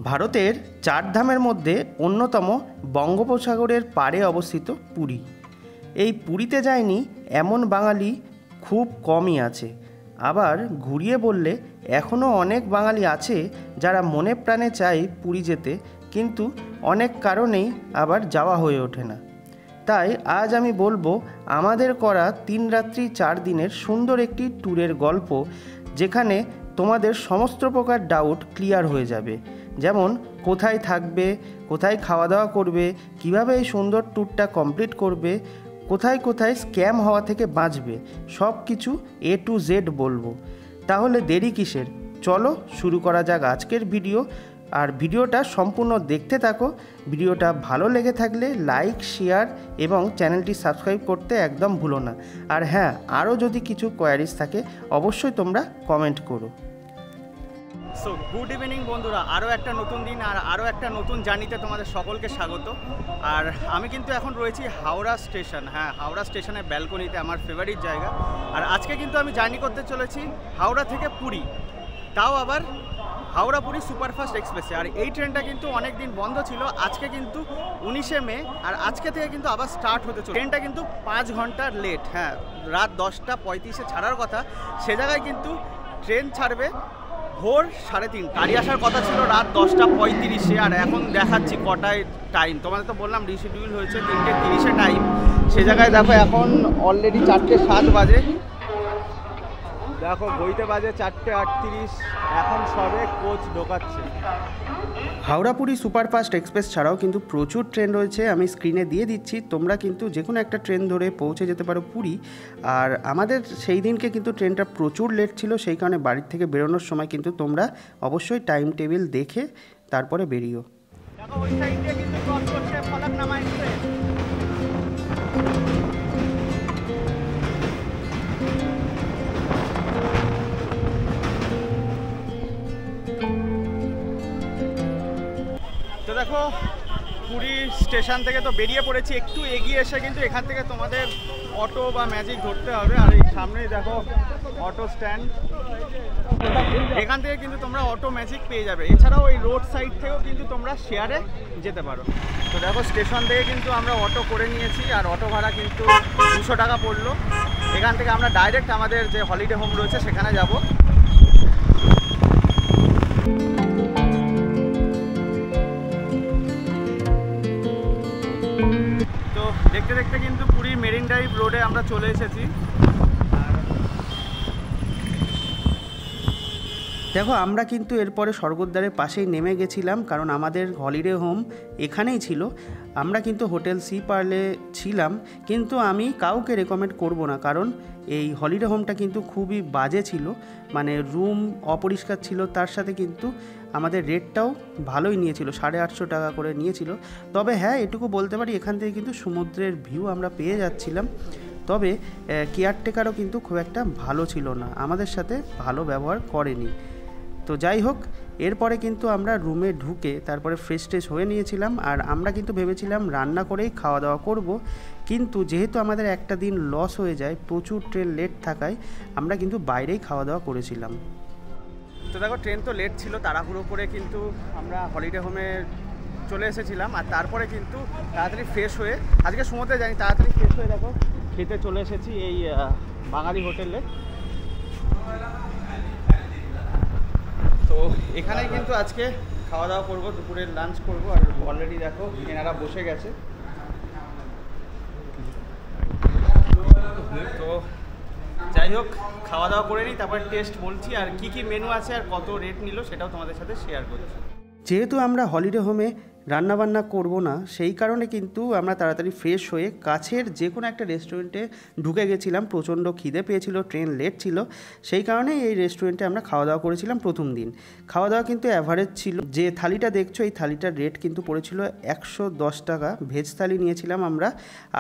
ভারতের চারধামের মধ্যে অন্যতম বঙ্গোপসাগরের পাড়ে অবস্থিত পুরী। এই পুরীতে যায়নি এমন বাঙালি খুব কমই আছে। আবার ঘুরিয়ে বললে এখনও অনেক বাঙালি আছে যারা মনে প্রাণে চায় পুরী যেতে, কিন্তু অনেক কারণেই আবার যাওয়া হয়ে ওঠে না। তাই আজ আমি বলবো আমাদের করা 3 রাত্রি 4 দিনের সুন্দর একটি ট্যুরের গল্প, যেখানে তোমাদের সমস্ত প্রকার ডাউট ক্লিয়ার হয়ে যাবে। যেমন কোথায় থাকবে, কোথায় খাওয়া দাওয়া করবে, কিভাবে এই সুন্দর ট্যুরটা কমপ্লিট করবে, কোথায় কোথায় স্ক্যাম হওয়া থেকে বাঁচবে, সব কিছু A to Z বলবো। তাহলে দেরি কিসের, চলো শুরু করা যাক আজকের ভিডিও। আর ভিডিওটা সম্পূর্ণ দেখতে থাকো। ভিডিওটা ভালো লেগে থাকলে লাইক, শেয়ার এবং চ্যানেলটি সাবস্ক্রাইব করতে একদম ভুলো না। আর হ্যাঁ, আরও যদি কিছু কোয়ারিজ থাকে অবশ্যই তোমরা কমেন্ট করো। সো গুড ইভিনিং বন্ধুরা, আরও একটা নতুন দিন আর আরও একটা নতুন জার্নিতে তোমাদের সকলকে স্বাগত। আর আমি কিন্তু এখন রয়েছি হাওড়া স্টেশন। হ্যাঁ, হাওড়া স্টেশনের ব্যালকনিতে, আমার ফেভারিট জায়গা। আর আজকে কিন্তু আমি জার্নি করতে চলেছি হাওড়া থেকে পুরী, তাও আবার হাওড়া পুরী সুপারফাস্ট এক্সপ্রেসে। আর এই ট্রেনটা কিন্তু অনেক দিন বন্ধ ছিল, আজকে কিন্তু 19শে মে, আর আজকে থেকে কিন্তু আবার স্টার্ট হতে চলে। ট্রেনটা কিন্তু 5 ঘন্টা লেট। হ্যাঁ, রাত 10টা 35-এ ছাড়ার কথা, সে জায়গায় কিন্তু ট্রেন ছাড়বে ভোর 3:30। গাড়ি আসার কথা ছিল রাত 10টা 35-এ, আর এখন দেখাচ্ছি কটায় টাইম। তোমাদের তো বললাম রিশিডিউল হয়েছে 3টে 30-এ টাইম, সে জায়গায় দেখো এখন অলরেডি 4টে 7 বাজে। দেখো বইতে বাজে 4টে 38, এখন সবে কোচ ঢোকাচ্ছে। হাওড়া পুরী সুপারফাস্ট এক্সপ্রেস ছাড়াও কিন্তু প্রচুর ট্রেন রয়েছে, আমি স্ক্রিনে দিয়ে দিচ্ছি। তোমরা কিন্তু যে কোনো একটা ট্রেন ধরে পৌঁছে যেতে পারো পুরী। আর আমাদের সেই দিনকে কিন্তু ট্রেনটা প্রচুর লেট ছিল, সেই কারণে বাড়ির থেকে বেরোনোর সময় কিন্তু তোমরা অবশ্যই টাইম টেবিল দেখে তারপরে বেরিও। দেখো ওই সাইড দিয়ে কিন্তু ক্রস করছে ফলকনামা এক্সপ্রেস। তো দেখো পুরী স্টেশন থেকে তো বেরিয়ে পড়েছি, একটু এগিয়ে এসে কিন্তু এখান থেকে তোমাদের অটো বা ম্যাজিক ধরতে হবে। আর এই সামনেই দেখো অটো স্ট্যান্ড, এখান থেকে কিন্তু তোমরা অটো ম্যাজিক পেয়ে যাবে। এছাড়াও এই রোড সাইড থেকেও কিন্তু তোমরা শেয়ারে যেতে পারো। তো দেখো স্টেশন থেকে কিন্তু আমরা অটো করে নিয়েছি, আর অটো ভাড়া কিন্তু 200 টাকা পড়লো। এখান থেকে আমরা ডাইরেক্ট আমাদের যে হলিডে হোম রয়েছে সেখানে যাব। তো দেখতে দেখতে কিন্তু পুরী মেরিন ড্রাইভ রোডে আমরা চলে এসেছি। দেখো আমরা কিন্তু এরপরে স্বর্গদ্বারের পাশেই নেমে গেছিলাম, কারণ আমাদের হলিডে হোম এখানেই ছিল। আমরা কিন্তু হোটেল সি পার্লে ছিলাম, কিন্তু আমি কাউকে রেকমেন্ড করব না, কারণ এই হলিডে হোমটা কিন্তু খুবই বাজে ছিল। মানে রুম অপরিষ্কার ছিল, তার সাথে কিন্তু আমাদের রেটটাও ভালোই নিয়েছিল, 850 টাকা করে নিয়েছিল। তবে হ্যাঁ, এটুকু বলতে পারি এখান থেকে কিন্তু সমুদ্রের ভিউ আমরা পেয়ে যাচ্ছিলাম। তবে কেয়ারটেকারও কিন্তু খুব একটা ভালো ছিল না, আমাদের সাথে ভালো ব্যবহার করেনি। তো যাই হোক, এরপরে কিন্তু আমরা রুমে ঢুকে তারপরে ফ্রেশ ট্রেশ হয়ে নিয়েছিলাম। আর আমরা কিন্তু ভেবেছিলাম রান্না করেই খাওয়া দাওয়া করব, কিন্তু যেহেতু আমাদের একটা দিন লস হয়ে যায় প্রচুর ট্রেন লেট থাকায়, আমরা কিন্তু বাইরেই খাওয়া দাওয়া করেছিলাম। তো দেখো ট্রেন তো লেট ছিল, তাড়াহুড়ো করে কিন্তু আমরা হলিডে হোমে চলে এসেছিলাম। আর তারপরে কিন্তু তাড়াতাড়ি ফ্রেশ হয়ে, আজকে সমুদ্রে যাই, তাড়াতাড়ি ফ্রেশ হয়ে দেখো খেতে চলে এসেছি এই বাঙালি হোটেলে। তো এখানেই কিন্তু আজকে খাওয়া দাওয়া করবো, দুপুরের লাঞ্চ করবো। আর অলরেডি দেখো এনারা বসে গেছে। তো যাই হোক, খাওয়া দাওয়া করে নিই, তারপর টেস্ট বলছি আর কি কি মেনু আছে আর কত রেট নিল সেটাও তোমাদের সাথে শেয়ার করছি। যেহেতু আমরা হলিডে হোমে রান্নাবান্না করব না, সেই কারণে কিন্তু আমরা তাড়াতাড়ি ফ্রেশ হয়ে কাছের যে কোনো একটা রেস্টুরেন্টে ঢুকে গেছিলাম। প্রচণ্ড খিদে পেয়েছিল, ট্রেন লেট ছিল, সেই কারণে এই রেস্টুরেন্টে আমরা খাওয়া দাওয়া করেছিলাম প্রথম দিন। খাওয়া দাওয়া কিন্তু অ্যাভারেজ ছিল। যে থালিটা দেখছো এই থালিটার রেট কিন্তু পড়েছিল 110 টাকা। ভেজ থালি নিয়েছিলাম আমরা।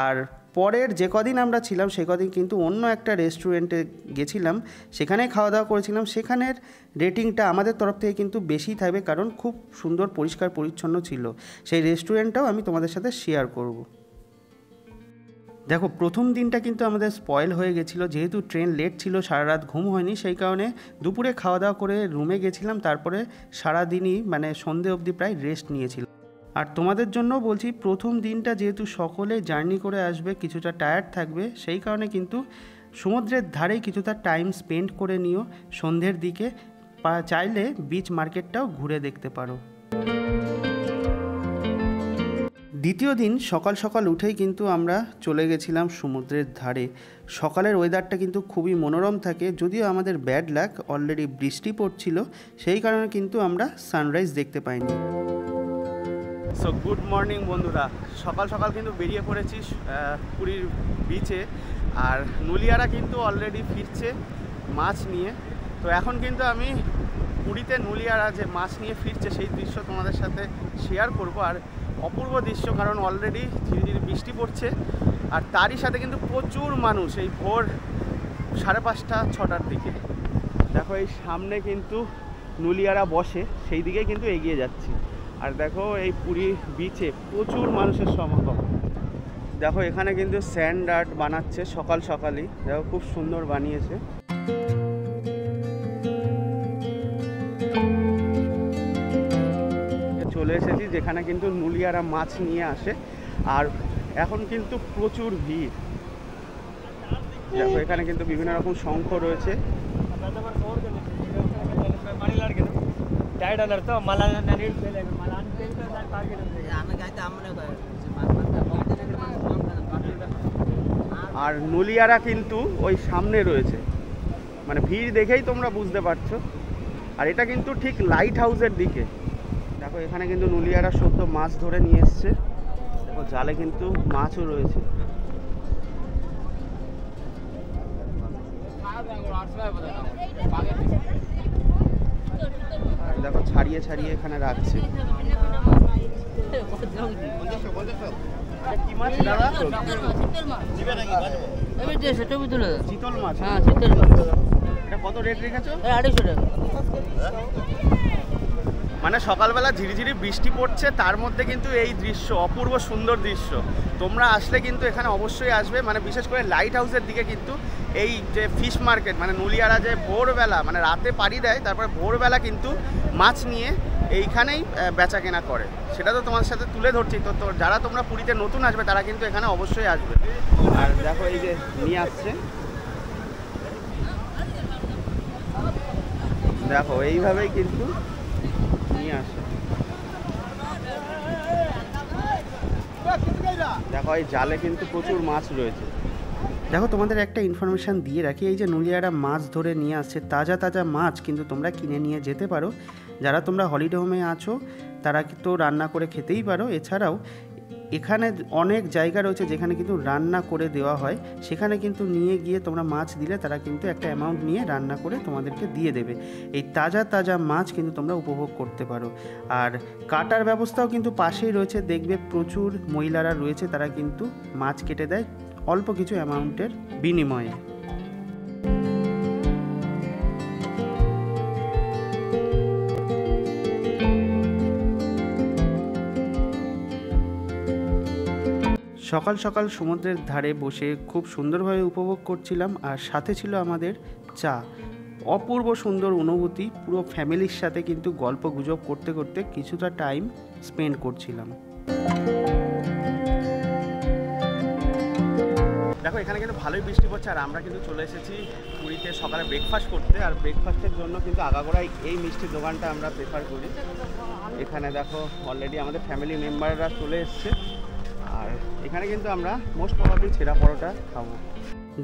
আর পরের যে কদিন আমরা ছিলাম সেই কদিন কিন্তু অন্য একটা রেস্টুরেন্টে গেছিলাম, সেখানে খাওয়া দাওয়া করেছিলাম। সেখানের রেটিংটা আমাদের তরফ থেকে কিন্তু বেশি থাকবে, কারণ খুব সুন্দর পরিষ্কার পরিচ্ছন্ন ছিল। সেই রেস্টুরেন্টটাও আমি তোমাদের সাথে শেয়ার করব। দেখো প্রথম দিনটা কিন্তু আমাদের স্পয়েল হয়ে গেছিলো, যেহেতু ট্রেন লেট ছিল, সারা রাত ঘুম হয়নি, সেই কারণে দুপুরে খাওয়া দাওয়া করে রুমে গেছিলাম, তারপরে সারাদিনই মানে সন্ধে অবধি প্রায় রেস্ট নিয়েছিলাম। আর তোমাদের জন্য বলছি, প্রথম দিনটা যেহেতু সকলে জার্নি করে আসবে, কিছুটা টায়ার্ড থাকবে, সেই কারণে কিন্তু সমুদ্রের ধারেই কিছুটা টাইম স্পেন্ড করে নিও সন্ধ্যের দিকে, চাইলে বিচ মার্কেটটাও ঘুরে দেখতে পারো। দ্বিতীয় দিন সকাল সকাল উঠেই কিন্তু আমরা চলে গেছিলাম সমুদ্রের ধারে। সকালের ওয়েদারটা কিন্তু খুবই মনোরম থাকে, যদিও আমাদের ব্যাড লাক, অলরেডি বৃষ্টি পড়ছিল, সেই কারণে কিন্তু আমরা সানরাইজ দেখতে পাইনি। সো গুড মর্নিং বন্ধুরা, সকাল সকাল কিন্তু বেরিয়ে পড়েছি পুরীর বিচে, আর নুলিয়ারা কিন্তু অলরেডি ফিরছে মাছ নিয়ে। তো এখন কিন্তু আমি পুরীতে নুলিয়ারা যে মাছ নিয়ে ফিরছে সেই দৃশ্য তোমাদের সাথে শেয়ার করব। আর অপূর্ব দৃশ্য, কারণ অলরেডি ধীরে ধীরে বৃষ্টি পড়ছে, আর তারই সাথে কিন্তু প্রচুর মানুষ এই ভোর 5:30 6টার দিকে। দেখো এই সামনে কিন্তু নুলিয়ারা বসে, সেই দিকেই কিন্তু এগিয়ে যাচ্ছি। আর দেখো এই পুরী বিচে প্রচুর মানুষের সমাগম। দেখো এখানে কিন্তু স্যান্ড আর্ট বানাচ্ছে সকাল সকালই, দেখো খুব সুন্দর বানিয়েছে। চলে এসেছি যেখানে কিন্তু নুলিয়ারা মাছ নিয়ে আসে, আর এখন কিন্তু প্রচুর ভিড়। দেখো এখানে কিন্তু বিভিন্ন রকম শঙ্খ রয়েছে। আর নুলিয়ারা কিন্তু ওই সামনে রয়েছে, মানে ভিড় দেখেই তোমরা বুঝতে পারছো। আর এটা কিন্তু ঠিক লাইট হাউসের দিকে। দেখো এখানে কিন্তু নুলিয়ারা সদ্য মাছ ধরে নিয়ে এসছে, দেখো জালে কিন্তু মাছও রয়েছে। দেখো ছাড়িয়ে ছাড়িয়ে এখানে রাখছে। কি মাছ দাদা? চিতল মাছ। এটা কত রেট রেখেছো? 250 টাকা। মানে সকালবেলা ঝিরিঝিরি বৃষ্টি পড়ছে, তার মধ্যে কিন্তু এই দৃশ্য, অপূর্ব সুন্দর দৃশ্য। তোমরা আসলে কিন্তু এখানে অবশ্যই আসবে, মানে বিশেষ করে লাইট হাউসের দিকে কিন্তু এই যে ফিশ মার্কেট, মানে নুলিয়ারা যে ভোরবেলা মানে রাতে পাড়ি দেয়, তারপরে ভোরবেলা কিন্তু মাছ নিয়ে এইখানেই বেচা কেনা করে, সেটা তো তোমার সাথে তুলে ধরছি। তো যারা তোমরা পুরীতে নতুন আসবে তারা কিন্তু এখানে অবশ্যই আসবে। আর দেখো এই যে নিয়ে আসছে, দেখো এইভাবেই কিন্তু নিয়ে আসে। দেখো এই জালে কিন্তু প্রচুর মাছ রয়েছে। দেখো তোমাদের একটা ইনফরমেশান দিয়ে রাখি, এই যে নুলিয়ারা মাছ ধরে নিয়ে আসছে, তাজা তাজা মাছ কিন্তু তোমরা কিনে নিয়ে যেতে পারো। যারা তোমরা হলিডে হোমে আছো তারা তো রান্না করে খেতেই পারো, এছাড়াও এখানে অনেক জায়গা রয়েছে যেখানে কিন্তু রান্না করে দেওয়া হয়, সেখানে কিন্তু নিয়ে গিয়ে তোমরা মাছ দিলে তারা কিন্তু একটা অ্যামাউন্ট নিয়ে রান্না করে তোমাদেরকে দিয়ে দেবে। এই তাজা তাজা মাছ কিন্তু তোমরা উপভোগ করতে পারো। আর কাটার ব্যবস্থাও কিন্তু পাশেই রয়েছে, দেখবে প্রচুর মহিলারা রয়েছে, তারা কিন্তু মাছ কেটে দেয় অল্প কিছু অ্যামাউন্টের বিনিময়ে। সকাল সকাল সমুদ্রের ধারে বসে খুব সুন্দরভাবে উপভোগ করছিলাম, আর সাথে ছিল আমাদের চা। অপূর্ব সুন্দর অনুভূতি, পুরো ফ্যামিলির সাথে কিন্তু গল্প গুজব করতে করতে কিছুটা টাইম স্পেন্ড করছিলাম। দেখো এখানে কিন্তু ভালোই বৃষ্টি পড়ছে, আর আমরা কিন্তু চলে এসেছি পুরীতে সকালে ব্রেকফাস্ট করতে। আর ব্রেকফাস্টের জন্য কিন্তু আগাগোড়াই এই মিষ্টির দোকানটা আমরা প্রেফার করি। এখানে দেখো অলরেডি আমাদের ফ্যামিলি মেম্বাররা চলে এসছে, আর এখানে কিন্তু আমরা মোস্ট প্রবাবলি ছেঁড়া পরোটা খাবো।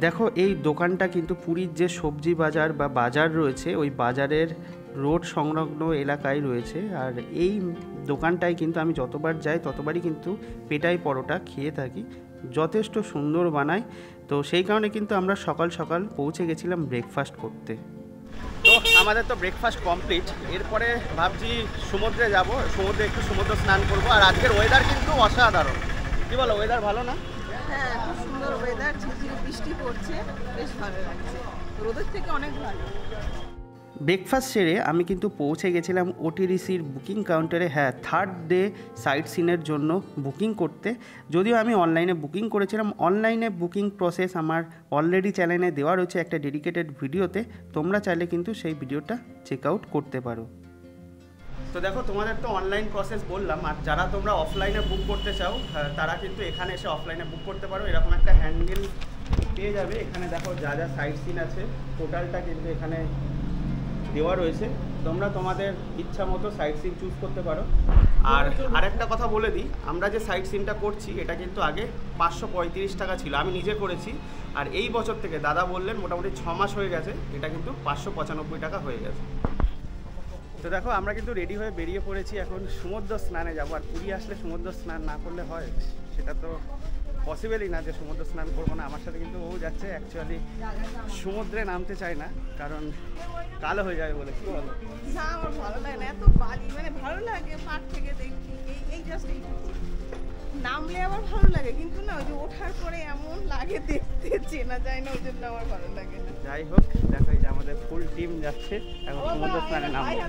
দেখো এই দোকানটা কিন্তু পুরীর যে সবজি বাজার বা বাজার রয়েছে, ওই বাজারের রোড সংলগ্ন এলাকায় রয়েছে। আর এই দোকানটায় কিন্তু আমি যতবার যাই ততবারই কিন্তু পেটাই পরোটা খেয়ে থাকি, যথেষ্ট সুন্দর বানায়। তো সেই কারণে কিন্তু আমরা সকাল সকাল পৌঁছে গেছিলাম ব্রেকফাস্ট করতে। তো আমাদের তো ব্রেকফাস্ট কমপ্লিট, এরপরে ভাবছি সমুদ্রে যাব, সমুদ্রে একটু সমুদ্র স্নান করব। আর আজকের ওয়েদার কিন্তু অসাধারণ, কি বলো ওয়েদার ভালো না? হ্যাঁ, খুব সুন্দর ওয়েদার, ঝিরঝিরে বৃষ্টি পড়ছে, বেশ ভালো লাগছে, রোদের থেকে অনেক ভালো। ব্রেকফাস্ট সেরে আমি কিন্তু পৌঁছে গেছিলাম ওটিডিসির বুকিং কাউন্টারে, হ্যাঁ, থার্ড ডে সাইট সিনের জন্য বুকিং করতে। যদিও আমি অনলাইনে বুকিং করেছিলাম, অনলাইনে বুকিং প্রসেস আমার অলরেডি চ্যানেলে দেওয়া রয়েছে একটা ডেডিকেটেড ভিডিওতে, তোমরা চাইলে কিন্তু সেই ভিডিওটা চেক আউট করতে পারো। তো দেখো, তোমাদের তো অনলাইন প্রসেস বললাম, আর যারা তোমরা অফলাইনে বুক করতে চাও তারা কিন্তু এখানে এসে অফলাইনে বুক করতে পারো। এরকম একটা হ্যান্ডেল পেয়ে যাবে। এখানে দেখো যা যা সাইট সিন আছে টোটালটা কিন্তু এখানে দেওয়া রয়েছে, তোমরা তোমাদের ইচ্ছা মতো সাইট সিন চুজ করতে পারো। আর আরেকটা কথা বলে দিই, আমরা যে সাইট সিনটা করছি এটা কিন্তু আগে 535 টাকা ছিল, আমি নিজে করেছি। আর এই বছর থেকে দাদা বললেন মোটামুটি 6 মাস হয়ে গেছে, এটা কিন্তু 595 টাকা হয়ে গেছে। তো দেখো, আমরা কিন্তু রেডি হয়ে বেরিয়ে পড়েছি, এখন সমুদ্র স্নানে যাবো। আর পুরী আসলে সমুদ্র স্নান না করলে হয়? সেটা তো পসিবলই না যে সমুদ্র স্নান করবো না। আমার সাথে কিন্তু ও যাচ্ছে, অ্যাকচুয়ালি সমুদ্রে নামতে চায় না, কারণ কালো হয়ে যাবে বলে। কি বলো? না, আমার ভালো লাগে না, এত বালি, মানে ভালো লাগে পাট থেকে দেখি, এই জাস্ট এই নামলে আবার ভালো লাগে, কিন্তু না ওই যে ওঠার পরে এমন লাগে দেখতে, চেনা যায় না, ওই জন্য আমার ভালো লাগে না। যাই হোক, দেখো এই যে আমাদের ফুল টিম যাচ্ছে এখন সমুদ্র স্নানে নামবো।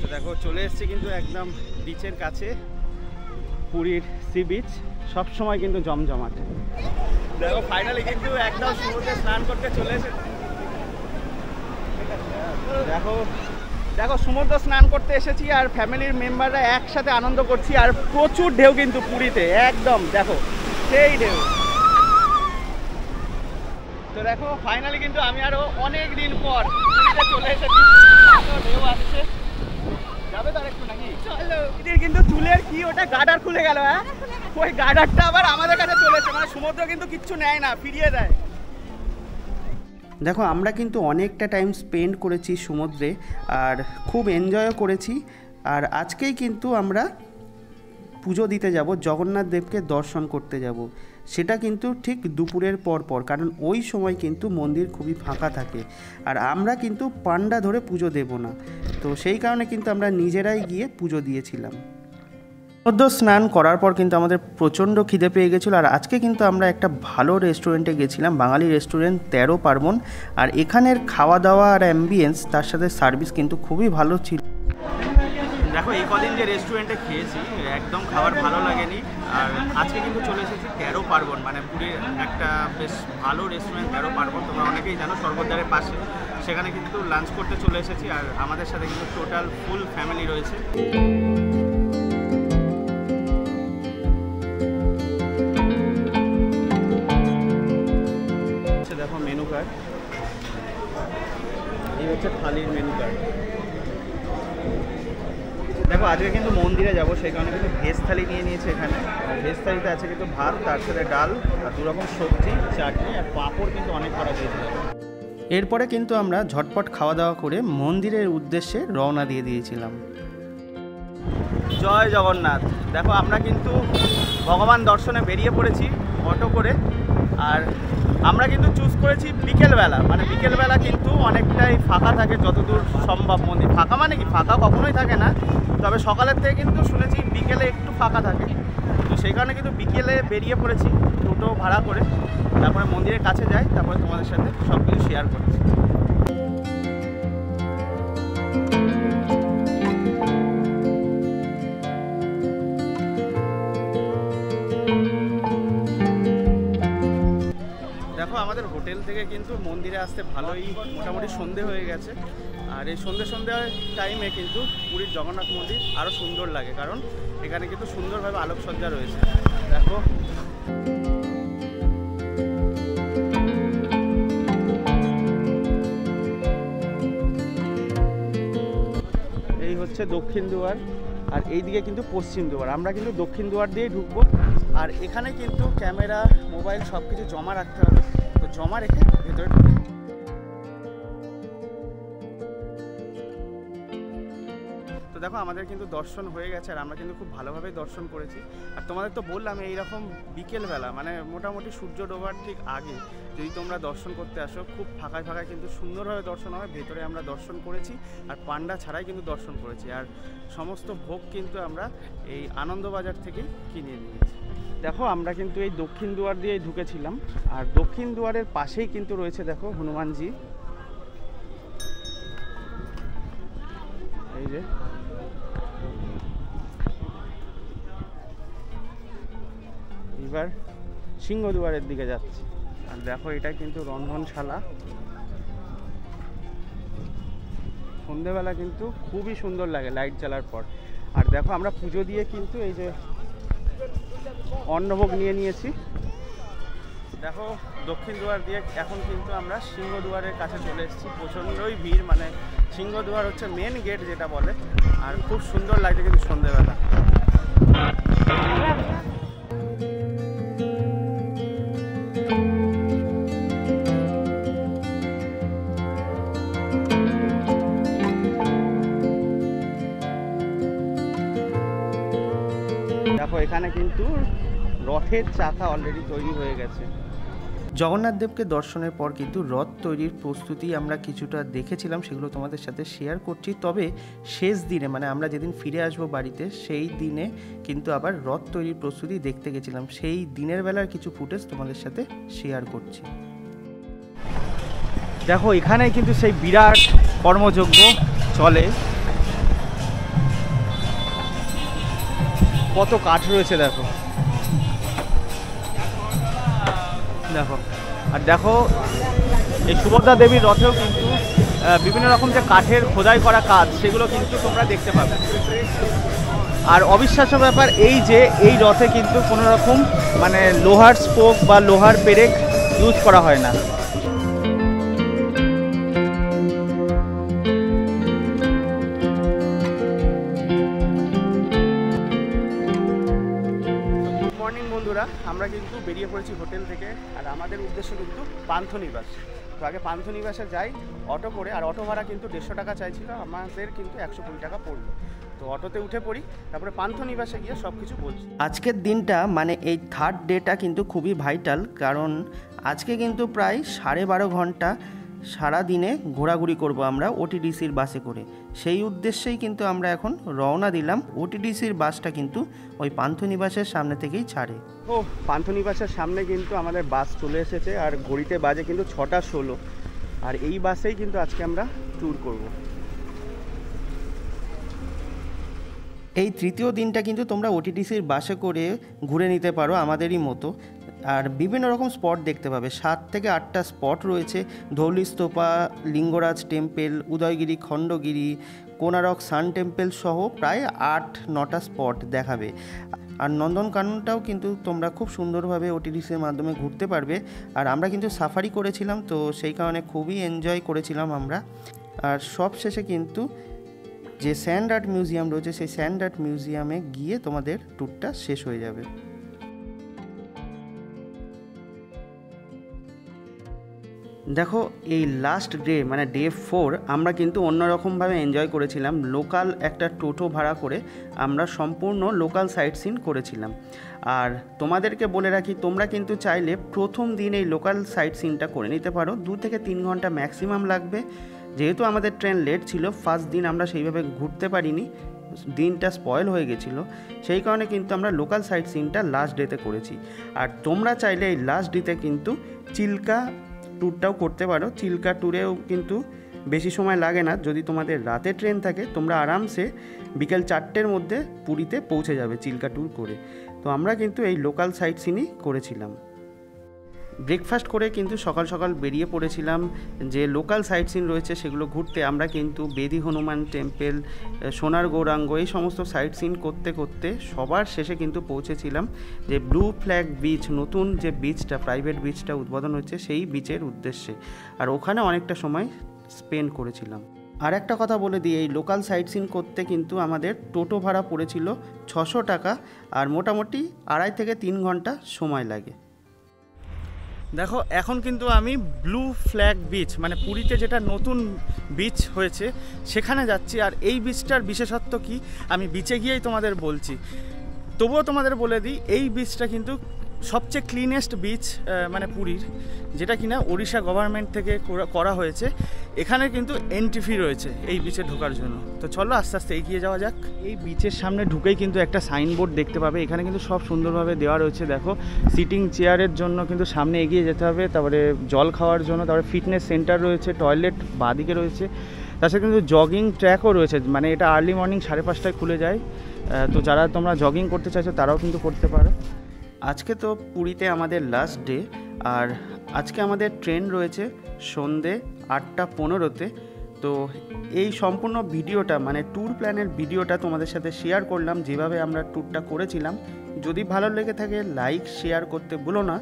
তো দেখো চলে এসেছি কিন্তু একদম বিচের কাছে, পুরীর সি বিচ সবসময় কিন্তু জমজমাট। দেখো ফাইনালি কিন্তু একদম সমুদ্রে স্নান করতে চলে এসেছি। দেখো দেখো সমুদ্র স্নান করতে এসেছি আর ফ্যামিলির মেম্বাররা একসাথে আনন্দ করছি, আর প্রচুর ঢেউ কিন্তু পুরীতে, একদম দেখো সেই ঢেউ। তো দেখো ফাইনালি কিন্তু আমি আরো অনেক দিন পর পুরীতে চলে এসেছি, ঢেউ আসছে। যাবে তার একটু নাকি? চলো। কিন্তু চুলের কি ওটা গার্ডার খুলে গেল, হ্যাঁ, ওই গার্ডারটা আবার আমাদের কাছে চলেছে, মানে সমুদ্র কিন্তু কিচ্ছু নেয় না, ফিরিয়ে দেয়। দেখো আমরা কিন্তু অনেকটা টাইম স্পেন্ড করেছি সমুদ্রে আর খুব এনজয়ও করেছি। আর আজকেই কিন্তু আমরা পুজো দিতে যাব, জগন্নাথ দেবকে দর্শন করতে যাব। সেটা কিন্তু ঠিক দুপুরের পর, কারণ ওই সময় কিন্তু মন্দির খুবই ফাঁকা থাকে, আর আমরা কিন্তু পান্ডা ধরে পুজো দেব না, তো সেই কারণে কিন্তু আমরা নিজেরাই গিয়ে পুজো দিয়েছিলাম। সমুদ্র স্নান করার পর কিন্তু আমাদের প্রচণ্ড খিদে পেয়ে গেছিলো, আর আজকে কিন্তু আমরা একটা ভালো রেস্টুরেন্টে গেছিলাম, বাঙালি রেস্টুরেন্ট 13 পার্বণ। আর এখানের খাওয়া দাওয়া আর অ্যাম্বিয়েন্স তার সাথে সার্ভিস কিন্তু খুবই ভালো ছিল। দেখো এই কদিন যে রেস্টুরেন্টে খেয়েছি একদম খাবার ভালো লাগেনি, আর আজকে কিন্তু চলে এসেছি 13 পার্বণ, মানে পুরীর একটা বেশ ভালো রেস্টুরেন্ট 13 পার্বণ, তোমরা অনেকেই জানো, স্বর্গদ্বারের পাশে। সেখানে কিন্তু লাঞ্চ করতে চলে এসেছি, আর আমাদের সাথে কিন্তু টোটাল ফুল ফ্যামিলি রয়েছে। দেখো মেনু কার্ড, এই হচ্ছে থালির মেনু কার্ড। দেখো আজকে কিন্তু মন্দিরে যাব, সেই কারণে কিন্তু ভেজ থালি নিয়ে নিয়েছে এখানে। আর ভেজ থালিতে আছে কিন্তু ভাত, তার সাথে ডাল আর 2 রকম সবজি, চাটনি আর পাঁপড় কিন্তু অনেক করা হয়েছে। এরপরে কিন্তু আমরা ঝটপট খাওয়া দাওয়া করে মন্দিরের উদ্দেশ্যে রওনা দিয়ে দিয়েছিলাম। জয় জগন্নাথ। দেখো আমরা কিন্তু ভগবান দর্শনে বেরিয়ে পড়েছি অটো করে, আর আমরা কিন্তু চুজ করেছি বিকেলবেলা, মানে বিকেলবেলা কিন্তু অনেকটাই ফাঁকা থাকে যতদূর সম্ভব। মন্দির ফাঁকা মানে কি, ফাঁকা কখনোই থাকে না, তবে সকালের থেকে কিন্তু শুনেছি বিকেলে একটু ফাঁকা থাকে, তো সেই কারণে কিন্তু বিকেলে বেরিয়ে পড়েছি টোটো ভাড়া করে, তারপরে মন্দিরের কাছে যাই, তারপরে তোমাদের সাথে সব কিছু শেয়ার করছি। দেখো আমাদের হোটেল থেকে কিন্তু মন্দিরে আসতে ভালোই মোটামুটি সন্ধে হয়ে গেছে, আর এই সন্ধে টাইমে কিন্তু পুরীর জগন্নাথ মন্দির আরও সুন্দর লাগে, কারণ এখানে কিন্তু সুন্দরভাবে আলোকসজ্জা রয়েছে। দেখো এই হচ্ছে দক্ষিণ দুয়ার, আর এইদিকে কিন্তু পশ্চিম দুয়ার। আমরা কিন্তু দক্ষিণ দুয়ার দিয়েই ঢুকবো, আর এখানে কিন্তু ক্যামেরা, মোবাইল সব কিছু জমা রাখতে হবে, তো জমা রেখে ভেতরে ঢুকবো। তো দেখো আমাদের কিন্তু দর্শন হয়ে গেছে, আর আমরা কিন্তু খুব ভালোভাবে দর্শন করেছি। আর তোমাদের তো বললাম এইরকম বিকেলবেলা, মানে মোটামুটি সূর্য ডোবার ঠিক আগে যদি তোমরা দর্শন করতে আসো, খুব ফাঁকায় ফাঁকায় কিন্তু সুন্দরভাবে দর্শন হয়। ভেতরে আমরা দর্শন করেছি, আর পান্ডা ছাড়াই কিন্তু দর্শন করেছি, আর সমস্ত ভোগ কিন্তু আমরা এই আনন্দবাজার থেকেই কিনে নিয়েছি। দেখো আমরা কিন্তু এই দক্ষিণ দুয়ার দিয়েই ঢুকেছিলাম, আর দক্ষিণ দুয়ারের পাশেই কিন্তু রয়েছে দেখো হনুমানজি। যে এবার সিংহদুয়ারের দিকে যাচ্ছি। আর দেখো এটা কিন্তু রন্ধনশালা, সন্ধেবেলা কিন্তু খুবই সুন্দর লাগে লাইট জ্বালার পর। আর দেখো আমরা পুজো দিয়ে কিন্তু এই যে অন্নভোগ নিয়ে নিয়েছি। দেখো দক্ষিণ দুয়ার দিয়ে এখন কিন্তু আমরা সিংহদুয়ারের কাছে চলে এসেছি। প্রচণ্ডই ভিড়, মানে সিংহদুয়ার হচ্ছে মেন গেট যেটা বলে। আর খুব সুন্দর লাগছে কিন্তু সন্ধেবেলা। দেখো এখানে কিন্তু রথের চাকা অলরেডি তৈরি হয়ে গেছে। জগন্নাথ দেবকে দর্শনের পর কিন্তু রথ তৈরির প্রস্তুতি আমরা কিছুটা দেখেছিলাম, সেগুলো তোমাদের সাথে শেয়ার করছি। তবে শেষ দিনে, মানে আমরা যেদিন ফিরে আসবো বাড়িতে, সেই দিনে কিন্তু আবার রথ তৈরির প্রস্তুতি দেখতে গেছিলাম। সেই দিনের বেলার কিছু ফুটেজ তোমাদের সাথে শেয়ার করছি। দেখো এখানে কিন্তু সেই বিরাট কর্মযজ্ঞ চলে। কত কাঠ রয়েছে দেখো, দেখো। আর দেখো এই সুভদ্রা দেবীর রথেও কিন্তু বিভিন্ন রকম যে কাঠের খোদাই করা কাজ, সেগুলো কিন্তু তোমরা দেখতে পাবে। আর অবিশ্বাস্য ব্যাপার এই যে এই রথে কিন্তু কোনো রকম মানে লোহার স্পোক বা লোহার পেরেক ইউজ করা হয় না। বন্ধুরা, আমরা কিন্তু বেরিয়ে পড়েছি হোটেল থেকে। আর আমাদের উদ্দেশ্য কিন্তু পান্থনিবাস। তো আগে পান্থনিবাসে যাই অটো করে। আর অটো ভাড়া কিন্তু 150 টাকা চাইছিল, আমাদের কিন্তু 120 টাকা পড়লো। তো অটোতে উঠে পড়ি, তারপরে পান্থনিবাসে গিয়ে সব কিছু বলছি। আজকের দিনটা মানে এই থার্ড ডেটা কিন্তু খুবই ভাইটাল, কারণ আজকে কিন্তু প্রায় 12.5 ঘন্টা সারা দিনে ঘোরাঘুরি করব আমরা ওটিডিসির বাসে করে। সেই উদ্দেশ্যেই কিন্তু আমরা এখন রওনা দিলাম। ওটিডিসির বাসটা কিন্তু ওই পান্থনিবাসের সামনে থেকেই ছাড়ে। ও পান্থনিবাসের সামনে কিন্তু আমাদের বাস চলে এসেছে। আর ঘড়িতে বাজে কিন্তু 6টা 16। আর এই বাসেই কিন্তু আজকে আমরা ট্যুর করব। এই তৃতীয় দিনটা কিন্তু তোমরা ওটিডিসির বাসে করে ঘুরে নিতে পারো আমাদেরই মতো। আর বিভিন্ন রকম স্পট দেখতে পাবে। 7 থেকে 8টা স্পট রয়েছে। Dhauli Stupa, Lingaraj temple, Udayagiri, Khandagiri, Konark sun temple সহ প্রায় 8-9টা স্পট দেখাবে। আর নন্দনকাননটাও কিন্তু তোমরা খুব সুন্দরভাবে ওটিডিসির মাধ্যমে ঘুরতে পারবে। আর আমরা কিন্তু সাফারি করেছিলাম, তো সেই কারণে খুবই এনজয় করেছিলাম আমরা। আর সব শেষে কিন্তু যে স্যান্ড আর্ট মিউজিয়াম রয়েছে, সেই স্যান্ড আর্ট মিউজিয়ামে গিয়ে তোমাদের ট্যুরটা শেষ হয়ে যাবে। দেখো এই লাস্ট ডে মানে ডে 4 আমরা কিন্তু অন্যরকমভাবে এনজয় করেছিলাম। লোকাল একটা টোটো ভাড়া করে আমরা সম্পূর্ণ লোকাল সাইট সিন করেছিলাম। আর তোমাদেরকে বলে রাখি, তোমরা কিন্তু চাইলে প্রথম দিন এই লোকাল সাইট সিনটা করে নিতে পারো। 2 থেকে 3 ঘন্টা ম্যাক্সিমাম লাগবে। যেহেতু আমাদের ট্রেন লেট ছিল, ফার্স্ট দিন আমরা সেইভাবে ঘুরতে পারিনি, দিনটা স্পয়েল হয়ে গেছিলো। সেই কারণে কিন্তু আমরা লোকাল সাইট সিনটা লাস্ট ডেতে করেছি। আর তোমরা চাইলে এই লাস্ট ডেতে কিন্তু চিল্কা ট্যুরটাও করতে পারো। চিল্কা ট্যুরেও কিন্তু বেশি সময় লাগে না। যদি তোমাদের রাতে ট্রেন থাকে, তোমরা আরামসে বিকেল 4টের মধ্যে পুরীতে পৌঁছে যাবে চিল্কা ট্যুর করে। তো আমরা কিন্তু এই লোকাল সাইট সিনই করেছিলাম। ব্রেকফাস্ট করে কিন্তু সকাল সকাল বেরিয়ে পড়েছিলাম যে লোকাল সাইট সিন রয়েছে সেগুলো ঘুরতে। আমরা কিন্তু বেদি হনুমান টেম্পল, সোনার গৌরাঙ্গ, এই সমস্ত সাইট সিন করতে করতে সবার শেষে কিন্তু পৌঁছেছিলাম যে ব্লু ফ্ল্যাগ বিচ, নতুন যে বিচটা, প্রাইভেট বিচটা উদ্বোধন হচ্ছে, সেই বিচের উদ্দেশ্যে। আর ওখানে অনেকটা সময় স্পেন্ড করেছিলাম। আর একটা কথা বলে দিই, এই লোকাল সাইট সিন করতে কিন্তু আমাদের টোটো ভাড়া পড়েছিল 600 টাকা। আর মোটামুটি 2.5 থেকে 3 ঘন্টা সময় লাগে। দেখো এখন কিন্তু আমি ব্লু ফ্ল্যাগ বিচ, মানে পুরীতে যেটা নতুন বিচ হয়েছে, সেখানে যাচ্ছি। আর এই বিচটার বিশেষত্ব কি আমি বিচে গিয়েই তোমাদের বলছি। তবুও তোমাদের বলে দিই, এই বিচটা কিন্তু সবচেয়ে ক্লিনেস্ট বিচ মানে পুরীর, যেটা কিনা ওড়িশা গভর্নমেন্ট থেকে করা হয়েছে। এখানে কিন্তু এন্ট্রি ফি রয়েছে এই বিচে ঢোকার জন্য। তো চলো আস্তে আস্তে এগিয়ে যাওয়া যাক। এই বিচের সামনে ঢুকেই কিন্তু একটা সাইনবোর্ড দেখতে পাবে। এখানে কিন্তু সব সুন্দরভাবে দেওয়া রয়েছে। দেখো সিটিং চেয়ারের জন্য কিন্তু সামনে এগিয়ে যেতে হবে, তারপরে জল খাওয়ার জন্য, তারপরে ফিটনেস সেন্টার রয়েছে, টয়লেট বাঁদিকে রয়েছে, তাছাড়া কিন্তু জগিং ট্র্যাকও রয়েছে, মানে এটা আর্লি মর্নিং 5:30টায় খুলে যায়। তো যারা তোমরা জগিং করতে চাইছো তারাও কিন্তু করতে পারো। আজকে তো পুরীতে আমাদের লাস্ট ডে, আর আজকে আমাদের ট্রেন রয়েছে সন্ধে 8:15-তে। তো এই সম্পূর্ণ ভিডিওটা মানে ট্যুর প্ল্যানের ভিডিওটা তোমাদের সাথে শেয়ার করলাম, যেভাবে আমরা ট্যুরটা করেছিলাম। যদি ভালো লেগে থাকে লাইক শেয়ার করতে ভুলো না,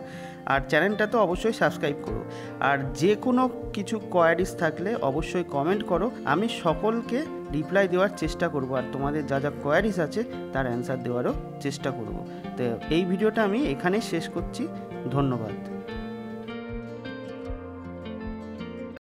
আর চ্যানেলটা তো অবশ্যই সাবস্ক্রাইব করো। আর যে কোনো কিছু কোয়ারিজ থাকলে অবশ্যই কমেন্ট করো, আমি সকলকে রিপ্লাই দেওয়ার চেষ্টা করব, আর তোমাদের যা যা কোয়ারিজ আছে তার অ্যান্সার দেওয়ারও চেষ্টা করব। তো এই ভিডিওটা আমি এখানেই শেষ করছি। ধন্যবাদ।